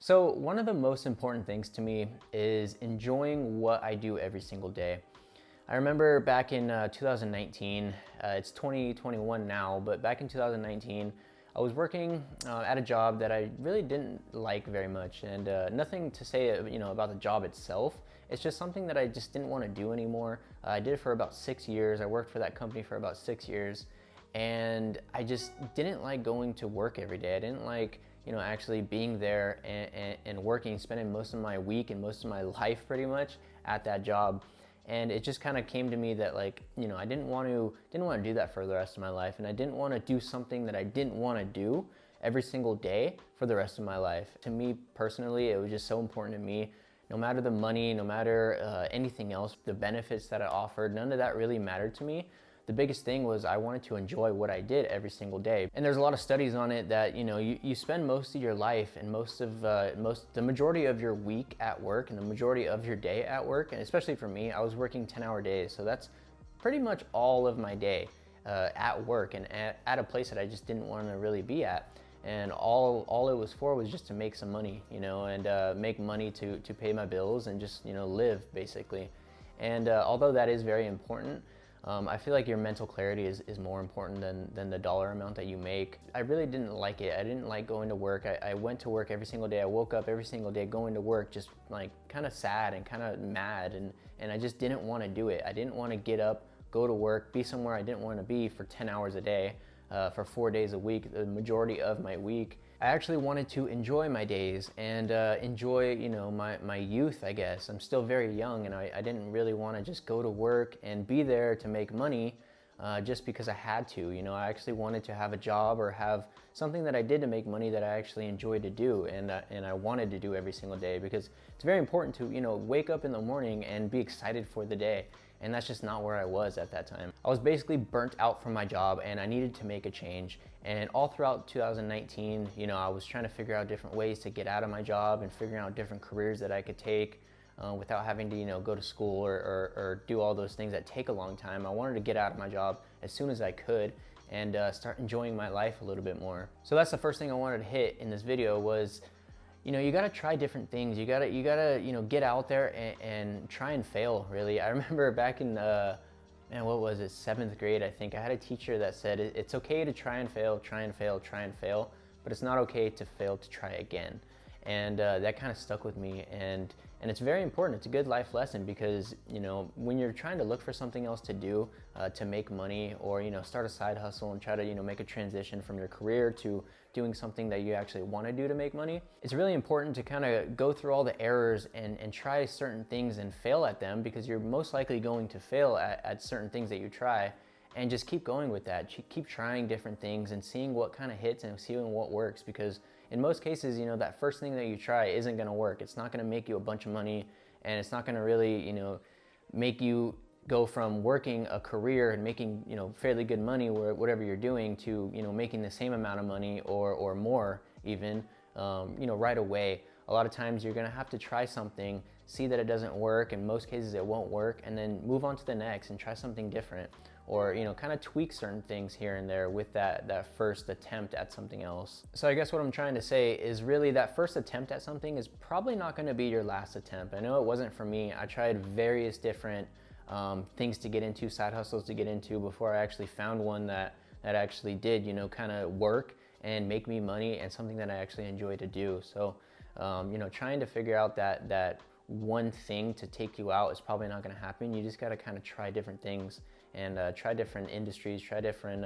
So one of the most important things to me is enjoying what I do every single day. I remember back in 2019, it's 2021 now, but back in 2019, I was working at a job that I really didn't like very much, and nothing to say, about the job itself. It's just something that I just didn't want to do anymore. I did it for about 6 years. I worked for that company for about 6 years, and I just didn't like going to work every day. I didn't like actually being there and working, spending most of my week and most of my life pretty much at that job. And it just kind of came to me that I didn't want to do that for the rest of my life, and I didn't want to do something that I didn't want to do every single day for the rest of my life. To me personally, it was just so important to me. No matter the money, no matter anything else, the benefits that it offered, none of that really mattered to me. The biggest thing was I wanted to enjoy what I did every single day. And there's a lot of studies on it that you spend most of your life and the majority of your week at work and the majority of your day at work. And especially for me, I was working 10-hour days, so that's pretty much all of my day at work and at a place that I just didn't want to really be at. And all it was for was just to make some money, and make money to pay my bills and just live basically. And although that is very important, I feel like your mental clarity is more important than the dollar amount that you make. I really didn't like it. I didn't like going to work. I went to work every single day. I woke up every single day going to work just like kind of sad and kind of mad, and I just didn't want to do it. I didn't want to get up, go to work, be somewhere I didn't want to be for 10 hours a day, for 4 days a week, the majority of my week. I actually wanted to enjoy my days and enjoy, my youth, I guess. I'm still very young, and I didn't really want to just go to work and be there to make money just because I had to. I actually wanted to have a job or have something that I did to make money that I actually enjoyed to do, and I wanted to do every single day, because it's very important to, wake up in the morning and be excited for the day. And that's just not where I was at that time. I was basically burnt out from my job, and I needed to make a change. And all throughout 2019, I was trying to figure out different ways to get out of my job and figuring out different careers that I could take without having to, go to school or do all those things that take a long time. I wanted to get out of my job as soon as I could and start enjoying my life a little bit more. So that's the first thing I wanted to hit in this video was, you gotta try different things. You gotta, get out there and try and fail, really. I remember back in, what was it, 7th grade, I think, I had a teacher that said, it's okay to try and fail, but it's not okay to fail to try again. And that kind of stuck with me, and it's very important. It's a good life lesson, because when you're trying to look for something else to do to make money, or start a side hustle and try to make a transition from your career to doing something that you actually want to do to make money, it's really important to kind of go through all the errors and try certain things and fail at them, because you're most likely going to fail at certain things that you try. And just keep going with that. Keep trying different things and seeing what kind of hits and seeing what works, because in most cases, that first thing that you try isn't going to work. It's not going to make you a bunch of money, and it's not going to really, make you go from working a career and making, fairly good money or whatever you're doing to, making the same amount of money or more even, right away. A lot of times you're going to have to try something, see that it doesn't work. In most cases it won't work, and then move on to the next and try something different, or kind of tweak certain things here and there with that first attempt at something else. So I guess what I'm trying to say is, really, that first attempt at something is probably not going to be your last attempt. I know it wasn't for me. I tried various different things to get into, side hustles to get into, before I actually found one that actually did kind of work and make me money, and something that I actually enjoy to do. So trying to figure out that one thing to take you out is probably not going to happen. You just got to kind of try different things and try different industries, try different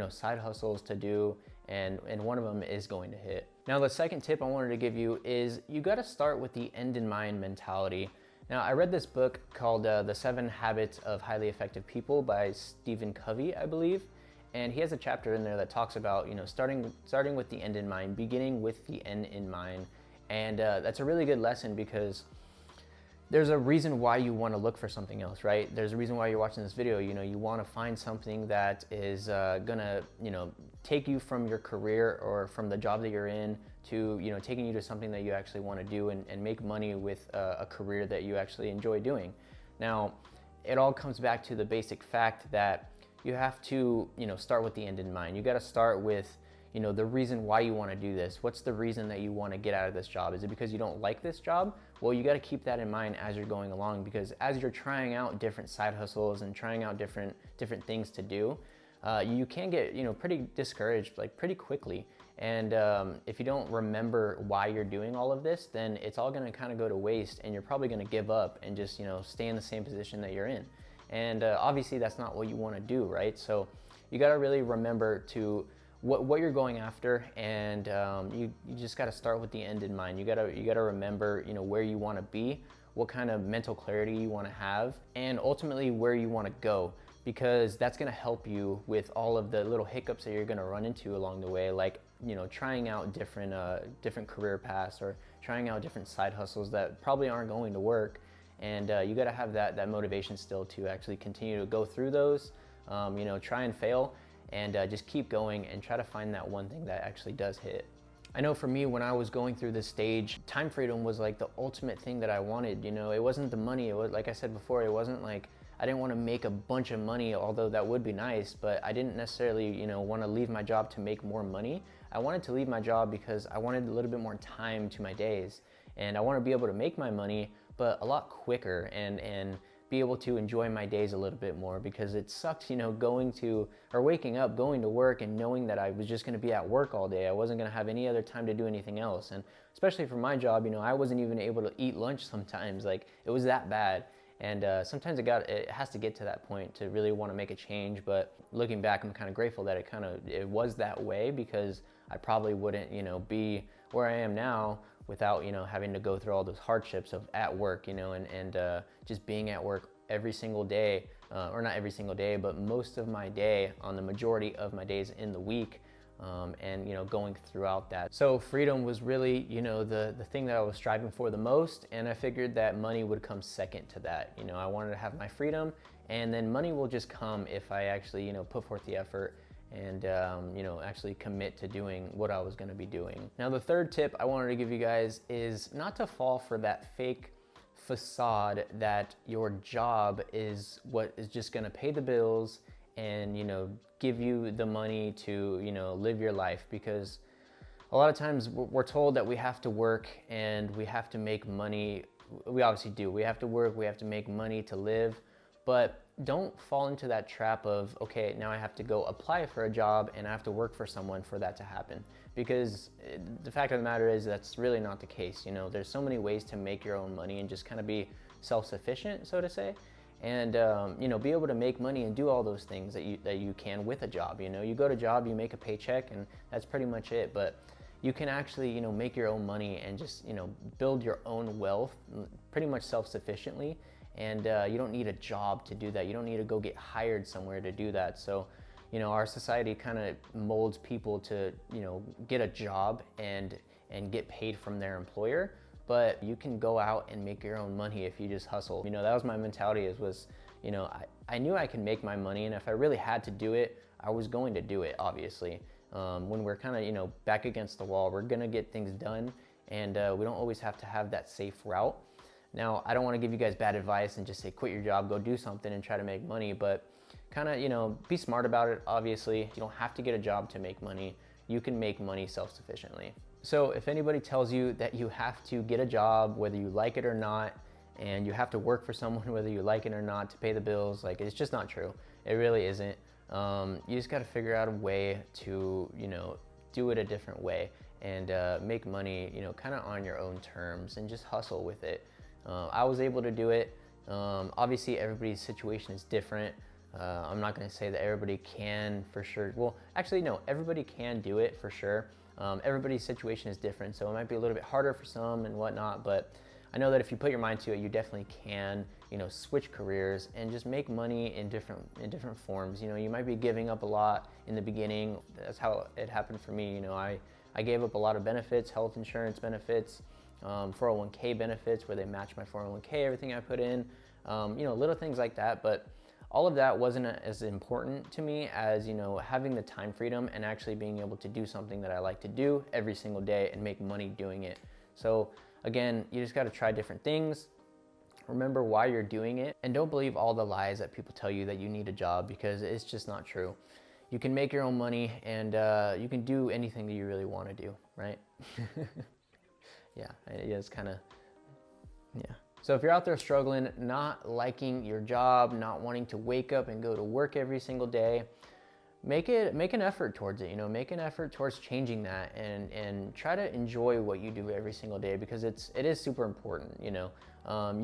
side hustles to do, and one of them is going to hit. Now, the second tip I wanted to give you is, you got to start with the end in mind mentality. Now, I read this book called The 7 Habits of Highly Effective People by Stephen Covey, I believe. And he has a chapter in there that talks about, starting with the end in mind, beginning with the end in mind. And that's a really good lesson, because there's a reason why you want to look for something else, right? There's a reason why you're watching this video. You want to find something that is gonna, take you from your career or from the job that you're in to, taking you to something that you actually want to do and make money with a career that you actually enjoy doing. Now, it all comes back to the basic fact that you have to, start with the end in mind. You got to start with, the reason why you want to do this. What's the reason that you want to get out of this job? Is it because you don't like this job? Well, you got to keep that in mind as you're going along, because as you're trying out different side hustles and trying out different things to do, you can get pretty discouraged like pretty quickly. And if you don't remember why you're doing all of this, then it's all going to kind of go to waste, and you're probably going to give up and just stay in the same position that you're in. And obviously that's not what you want to do, right? So you got to really remember to what you're going after, and you just got to start with the end in mind. You got to remember where you want to be, what kind of mental clarity you want to have, and ultimately where you want to go, because that's going to help you with all of the little hiccups that you're going to run into along the way, like trying out different career paths, or trying out different side hustles that probably aren't going to work. And you got to have that motivation still to actually continue to go through those, try and fail, and just keep going and try to find that one thing that actually does hit. I know for me, when I was going through this stage, time freedom was like the ultimate thing that I wanted. It wasn't the money. It was, like I said before, it wasn't like I didn't want to make a bunch of money, although that would be nice, but I didn't necessarily, want to leave my job to make more money. I wanted to leave my job because I wanted a little bit more time to my days, and I want to be able to make my money, but a lot quicker, and be able to enjoy my days a little bit more, because it sucks, waking up, going to work, and knowing that I was just going to be at work all day. I wasn't going to have any other time to do anything else. And especially for my job, I wasn't even able to eat lunch sometimes. Like, it was that bad. And sometimes it has to get to that point to really want to make a change. But looking back, I'm kind of grateful that it was that way, because I probably wouldn't, be where I am now without, having to go through all those hardships of at work, and just being at work every single day, or not every single day, but most of my day on the majority of my days in the week, and going throughout that. So freedom was really, the thing that I was striving for the most, and I figured that money would come second to that. I wanted to have my freedom, and then money will just come if I actually, put forth the effort and actually commit to doing what I was going to be doing. Now, the third tip I wanted to give you guys is not to fall for that fake facade that your job is what is just going to pay the bills and give you the money to live your life. Because a lot of times we're told that we have to work and we have to make money. We obviously do. We have to work, we have to make money to live, but don't fall into that trap of, okay, now I have to go apply for a job and I have to work for someone for that to happen. Because the fact of the matter is that's really not the case. There's so many ways to make your own money and just kind of be self-sufficient, so to say, and be able to make money and do all those things that you can with a job. You go to a job, you make a paycheck, and that's pretty much it. But you can actually make your own money and just build your own wealth pretty much self-sufficiently. And you don't need a job to do that. You don't need to go get hired somewhere to do that. So, our society kind of molds people to, get a job and get paid from their employer. But you can go out and make your own money if you just hustle. That was my mentality. I knew I could make my money, and if I really had to do it, I was going to do it, obviously. When we're kind of, back against the wall, we're gonna get things done, and we don't always have to have that safe route. Now, I don't want to give you guys bad advice and just say quit your job, go do something and try to make money, but kind of, be smart about it, obviously. You don't have to get a job to make money. You can make money self-sufficiently. So if anybody tells you that you have to get a job, whether you like it or not, and you have to work for someone, whether you like it or not, to pay the bills, like, it's just not true. It really isn't. You just got to figure out a way to, do it a different way and make money, kind of on your own terms, and just hustle with it. I was able to do it. Obviously, everybody's situation is different. I'm not going to say that everybody can for sure. Well, actually, no, everybody can do it for sure. Everybody's situation is different, so it might be a little bit harder for some and whatnot, but I know that if you put your mind to it, you definitely can, switch careers and just make money in different forms. You might be giving up a lot in the beginning. That's how it happened for me. I gave up a lot of benefits, health insurance benefits, 401k benefits where they match my 401k, everything I put in, little things like that. But all of that wasn't as important to me as, having the time freedom and actually being able to do something that I like to do every single day and make money doing it. So again, you just got to try different things. Remember why you're doing it, and don't believe all the lies that people tell you that you need a job, because it's just not true. you can make your own money, and you can do anything that you really want to do, right? Yeah, it's kind of, yeah. So if you're out there struggling, not liking your job, not wanting to wake up and go to work every single day, make an effort towards it. Make an effort towards changing that, and try to enjoy what you do every single day, because it is super important. You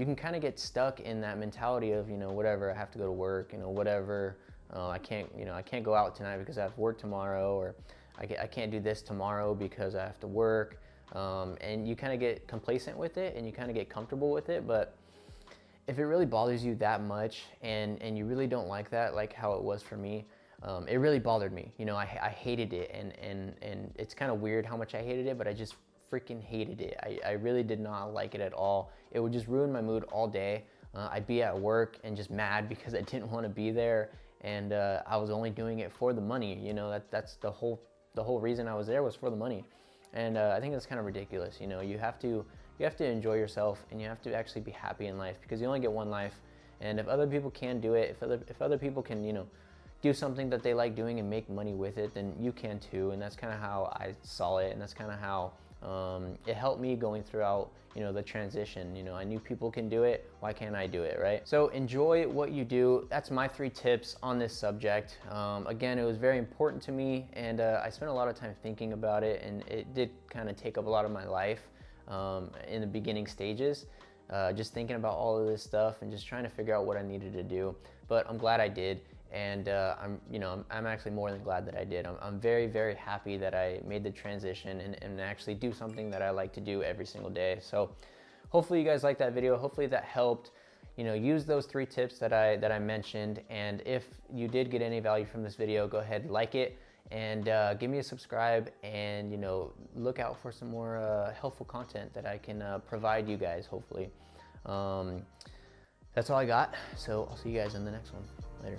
can kind of get stuck in that mentality of, whatever, I have to go to work, whatever, I can't go out tonight because I have work tomorrow, or I can't do this tomorrow because I have to work. And you kind of get complacent with it, and you kind of get comfortable with it. But if it really bothers you that much, and you really don't like that, like how it was for me, it really bothered me. I hated it, and it's kind of weird how much I hated it, but I just freaking hated it. I really did not like it at all. It would just ruin my mood all day. I'd be at work and just mad because I didn't want to be there, and I was only doing it for the money. That's the whole reason I was there, was for the money. And I think that's kind of ridiculous. You have to enjoy yourself, and you have to actually be happy in life, because you only get one life. And if other people can do it, if other people can, do something that they like doing and make money with it, then you can too. And that's kind of how I saw it, and that's kind of how it helped me going throughout, the transition. I knew people can do it. Why can't I do it, right? So enjoy what you do. That's my 3 tips on this subject. Again, it was very important to me, and I spent a lot of time thinking about it, and it did kind of take up a lot of my life in the beginning stages, just thinking about all of this stuff and just trying to figure out what I needed to do. But I'm glad I did. And I'm actually more than glad that I did. I'm very, very happy that I made the transition and actually do something that I like to do every single day. So hopefully you guys liked that video. Hopefully that helped. Use those 3 tips that I mentioned. And if you did get any value from this video, go ahead, like it, and give me a subscribe, and look out for some more helpful content that I can provide you guys, hopefully. That's all I got. So I'll see you guys in the next one. Later.